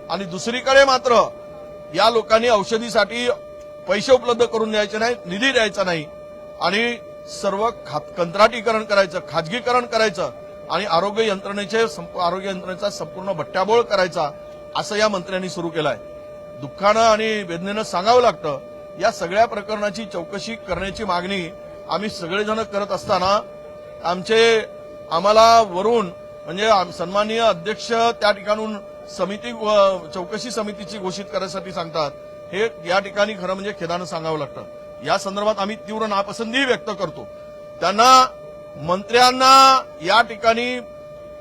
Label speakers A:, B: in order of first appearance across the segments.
A: आणि दुसरीकडे मात्र या लोकांनी औषधीसाठी पैसे उपलब्ध करून द्यायचे नाही, निधी द्यायचा नाही आणि सर्व कंत्राटीकरण करायचं, खाजगीकरण करायचं आणि आरोग्य यंत्रणेचा संपूर्ण भट्ट्याबोळ करायचा असं या मंत्र्यांनी सुरू केलं आहे. दुःखानं आणि वेदनेनं सांगावं लागतं, या सगळ्या प्रकरणाची चौकशी करण्याची मागणी आम्ही सगळेजण करत असताना आम्हाला वरून म्हणजे सन्माननीय अध्यक्ष त्या ठिकाणून चौकशी समितीची घोषित करण्यासाठी सांगतात. हे या ठिकाणी खरं म्हणजे खेदानं सांगावं लागतं. या संदर्भात आम्ही तीव्र नापसंती व्यक्त करतो. मंत्र्यांना या ठिकाणी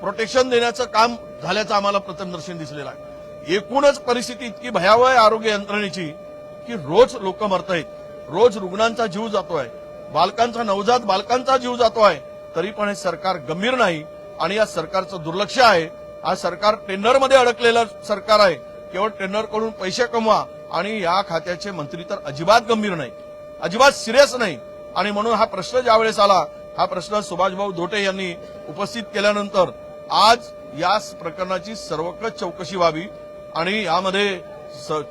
A: प्रोटेक्शन देण्याचं काम झाल्याचं आम्हाला प्रथमदर्शनी दिसलेलं आहे. एकूणच परिस्थिती इतकी भयावह आहे आरोग्य यंत्रणेची की रोज लोक मरतायत, रोज रुग्णांचा जीव जातोय, नवजात बालकांचा जीव जातोय, तरी पण हे सरकार गंभीर नाही आणि या सरकारचं दुर्लक्ष आहे. हा सरकार टेंडरमध्ये अडकलेलं सरकार आहे. केवळ टेंडरकडून पैसे कमवा आणि या खात्याचे मंत्री तर अजिबात गंभीर नाही, अजिबात सिरियस नाही. आणि म्हणून हा प्रश्न ज्यावेळेस आला, हा प्रश्न सुभाषभाऊ धोटे यांनी उपस्थित केल्यानंतर आज या प्रकरणाची सर्वकष चौकशी व्हावी आणि यामध्ये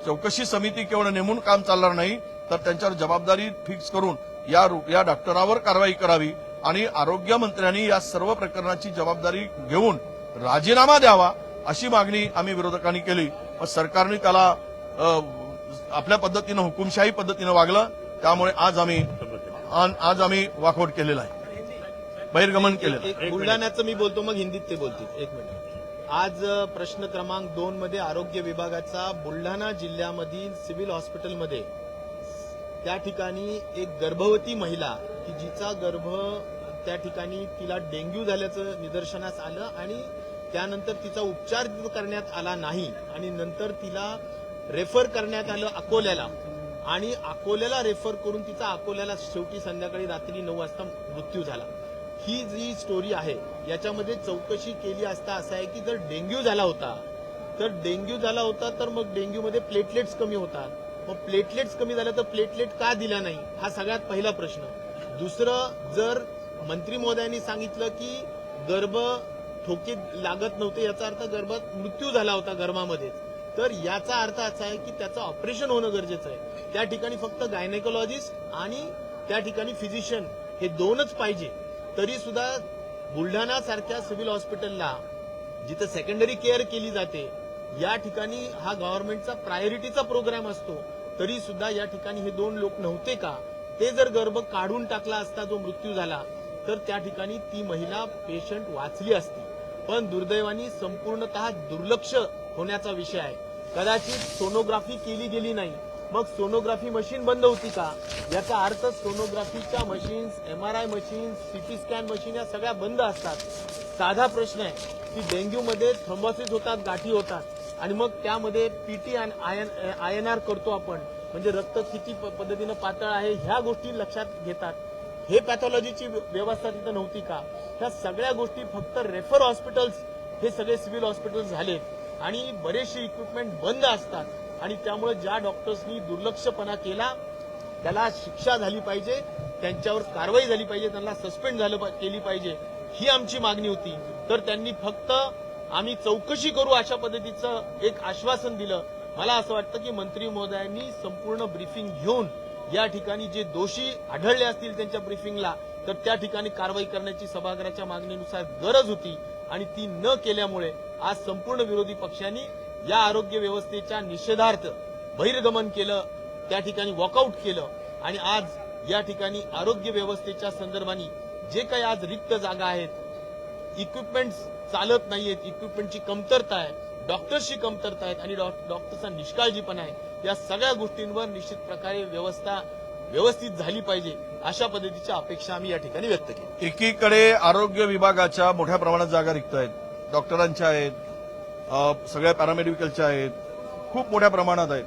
A: चौकशी समिती केवळ नेमून काम चालणार नाही तर त्यांच्यावर जबाबदारी फिक्स करून या डॉक्टरावर कारवाई करावी आणि आरोग्य मंत्र्यांनी या सर्व प्रकरणाची जबाबदारी घेऊन राजीनामा द्यावा अशी मागणी आम्ही विरोधकांनी केली. पण सरकारने त्याला आपल्या पद्धतीनं हुकुमशाही पद्धतीनं वागलं. त्यामुळे आज आम्ही वॉकआउट केलेला आहे, बहिर्गमन केलेलं आहे.
B: बुलढाण्याचं मी बोलतो, मग हिंदीत ते बोलतील. एक मिनिट. आज प्रश्न क्रमांक 2 मध्ये आरोग्य विभागाचा बुलढाणा जिल्ह्यामधील सिव्हिल हॉस्पिटलमध्ये त्या ठिकाणी एक गर्भवती महिला की जिचा गर्भ त्या ठिकाणी तिला डेंग्यू झाल्याचं निदर्शनास आलं आणि त्यानंतर तिचा उपचार करण्यात आला नाही आणि नंतर तिला रेफर करण्यात आलं अकोल्याला आणि अकोल्याला रेफर करून तिचा अकोल्याला शेवटी संध्याकाळी रात्री 9 वाजता मृत्यू झाला. ही जी स्टोरी आहे याच्यामध्ये चौकशी केली असता असं आहे की जर डेंग्यू झाला होता तर मग डेंग्यूमध्ये प्लेटलेट्स कमी होतात. मग प्लेटलेट्स कमी झाल्या तर प्लेटलेट का दिल्या नाही हा सगळ्यात पहिला प्रश्न. दुसरं, जर मंत्री महोदयांनी सांगितलं की गर्भ ठोके लागत नव्हते याचा अर्थ गर्भात मृत्यू झाला होता गर्भामध्ये, तर याचा अर्थ असा आहे की त्याचं ऑपरेशन होणं गरजेचं आहे. त्या ठिकाणी फक्त गायनेकोलॉजिस्ट आणि त्या ठिकाणी फिजिशियन हे 2च पाहिजे. तरी सुद्धा बुलढाणा सारख्या सिव्हिल हॉस्पिटलला जिथं सेकंडरी केअर केली जाते या ठिकाणी हा गव्हर्नमेंटचा प्रायोरिटीचा प्रोग्राम असतो, तरी सुद्धा या ठिकाणी हे 2 लोक नव्हते का? ते जर गर्भ काढून टाकला असता जो मृत्यू झाला तर त्या ठिकाणी ती महिला पेशंट वाचली असती. पण दुर्दैवाने संपूर्णतः दुर्लक्ष होण्याचा विषय आहे. कदाचित सोनोग्राफी केली गेली नाही, मग सोनोग्राफी मशीन बंद होती का? याचा अर्थ सोनोग्राफीच्या machines, MRI machines, CT scan machine या सगळ्या बंद असतात. साधा प्रश्न आहे की डेंग्यूमध्ये थ्रोम्बोसिस होतात, गाठी होतात आणि मग त्यामध्ये PT आणि INR करतो आपण, म्हणजे रक्त किती पद्धतीनं पातळ आहे ह्या गोष्टी लक्षात घेतात. हे पॅथॉलॉजीची व्यवस्था तिथं नव्हती का? ह्या सगळ्या गोष्टी फक्त रेफर हॉस्पिटल्स हे सगळे सिव्हिल हॉस्पिटल्स झाले आणि बरेचसे इक्विपमेंट बंद असतात आणि त्यामुळे ज्या डॉक्टर्सनी दुर्लक्षपणा केला त्याला शिक्षा झाली पाहिजे, त्यांच्यावर कारवाई झाली पाहिजे, त्यांना सस्पेंड केली पाहिजे, ही आमची मागणी होती. तर त्यांनी फक्त आम्ही चौकशी करू अशा पद्धतीचं एक आश्वासन दिलं. मला असं वाटतं की मंत्री महोदयांनी संपूर्ण ब्रीफिंग घेऊन या ठिकाणी जे दोषी आढळले असतील त्यांच्या ब्रीफिंगला तर त्या ठिकाणी कारवाई करण्याची सभागृहाच्या मागणीनुसार गरज होती आणि ती न केल्यामुळे आज संपूर्ण विरोधी पक्षांनी या आरोग्य व्यवस्थेच्या निषेधार्थ बहिर्गमन केलं, त्या ठिकाणी वॉकआउट केलं आणि आज या ठिकाणी आरोग्य व्यवस्थेच्या संदर्भाने जे काही आज रिक्त जागा आहेत, इक्विपमेंट्स चालत नाहीयेत, इक्विपमेंटची कमतरता आहे, डॉक्टर्सची कमतरता आहेत आणि डॉक्टर्सचा निष्काळजीपणा आहे, या सगळ्या गोष्टींवर निश्चित प्रकारे व्यवस्था व्यवस्थित झाली पाहिजे अशा पद्धतीच्या अपेक्षा आम्ही या ठिकाणी व्यक्त केली.
A: एकीकडे आरोग्य विभागाच्या मोठ्या प्रमाणात जागा रिक्त आहेत, डॉक्टरांच्या आहेत, सगळ्या पॅरामेडिकलच्या आहेत, खूप मोठ्या प्रमाणात आहेत.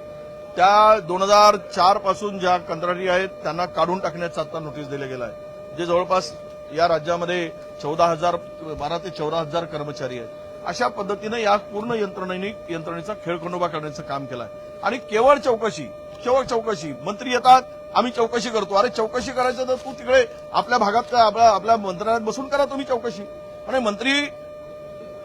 A: त्या 2004 पासून ज्या कंत्राटी आहेत त्यांना काढून टाकण्याचं आता नोटीस दिलं गेलं आहे. जे जवळपास या राज्यामध्ये 12 ते 14,000 कर्मचारी आहेत. अशा पद्धतीनं या पूर्ण यंत्रणेचा खेळखंडोबा करण्याचं काम केलं आहे आणि केवळ चौकशी मंत्री येतात, आम्ही चौकशी करतो. अरे चौकशी करायचं तर तू तिकडे आपल्या भागात आपल्या मंत्रालयात बसून करा तुम्ही चौकशी. आणि मंत्री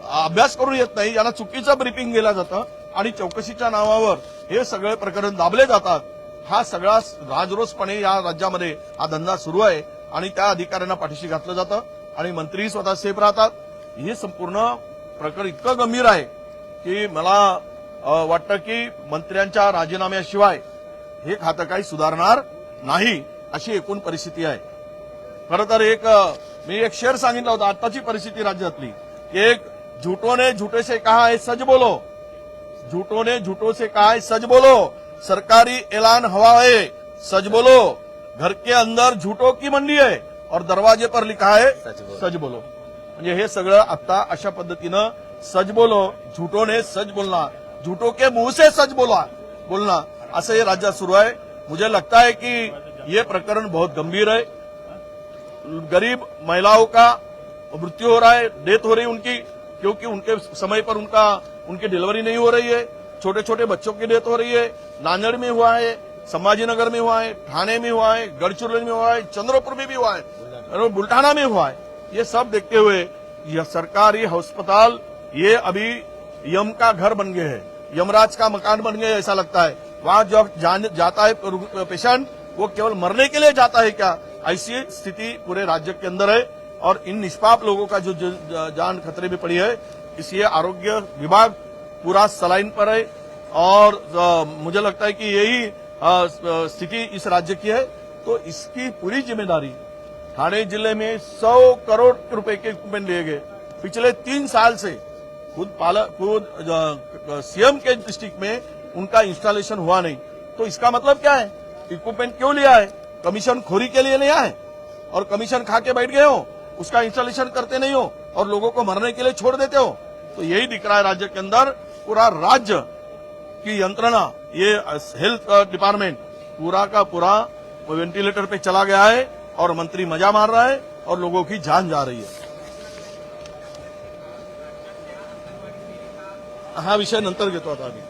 A: अभ्यास करून येत नाही, याला चुकीचं ब्रीफिंग दिलं जातं आणि चौकशीच्या नावावर हे सगळे प्रकरण दाबले जातात. हा सगळा राजरोसपणे या राज्यामध्ये हा धंदा सुरू आहे आणि त्या अधिकाऱ्यांना पाठीशी घातलं जातं आणि मंत्री स्वतः सेफ राहतात. हे संपूर्ण प्रकरण इतकं गंभीर आहे की मला वाटतं की मंत्र्यांच्या राजीनाम्याशिवाय हे खातं काही सुधारणार नाही, अशी एकूण परिस्थिती आहे. खरं तर मी एक शेर सांगितला होता आताची परिस्थिती राज्यातली, एक झूठों ने झूठे से कहा है सच बोलो, झूठों ने झूठों से कहा है सच बोलो, सरकारी ऐलान हवा है सच बोलो, घर के अंदर झूठों की मंडी है और दरवाजे पर लिखा है सच बोलो. म्हणजे हे सगळं आता अशा पद्धतीनं सच बोलो, झूठों ने सच बोलना, झूठों के मुंह से सच बोलना असं हे राज्यात सुरू आहे. मुझे लगता है कि ये प्रकरण बहुत गंभीर है. गरीब महिलाओं का मृत्यु हो रहा है, डेथ हो रही है उनकी, क्योंकि उनके समय पर उनकी डिलीवरी नहीं हो रही है. छोटे छोटे बच्चों की डेथ हो रही है. नांदेड़ में हुआ है, संभाजीनगर में हुआ है, ठाणे में हुआ है, गढ़चिरौली में हुआ है, चंद्रपुर में भी हुआ है और बुल्ढाना में हुआ है. ये सब देखते हुए यह सरकारी अस्पताल ये अभी यम का घर बन गए हैं, यमराज का मकान बन गए ऐसा लगता है. वहां जो जाता है पेशेंट वो केवल मरने के लिए जाता है क्या, ऐसी स्थिति पूरे राज्य के अंदर है. और इन निष्पाप लोगों का जो जान खतरे में पड़ी है, इसलिए आरोग्य विभाग पूरा सलाइन पर है. और मुझे लगता है कि यही स्थिति इस राज्य की है, तो इसकी पूरी जिम्मेदारी ठाणे जिले में 100 करोड़ रुपए के इक्विपमेंट लिए गए पिछले 3 साल से. खुद सीएम के डिस्ट्रिक्ट में उनका इंस्टॉलेशन हुआ नहीं. तो इसका मतलब क्या है, इक्विपमेंट क्यों लिया है, कमीशन खोरी के लिए लिया है और कमीशन खा के बैठ गए हो, उसका इंस्टॉलेशन करते नहीं हो और लोगों को मरने के लिए छोड़ देते हो. तो यही दिख रहा है राज्य के अंदर. पूरा राज्य की यंत्रणा, ये हेल्थ डिपार्टमेंट पूरा का पूरा वेंटिलेटर पे चला गया है और मंत्री मजा मार रहा है और लोगों की जान जा रही है. हा विषय नंतर घेतो आता आम्ही.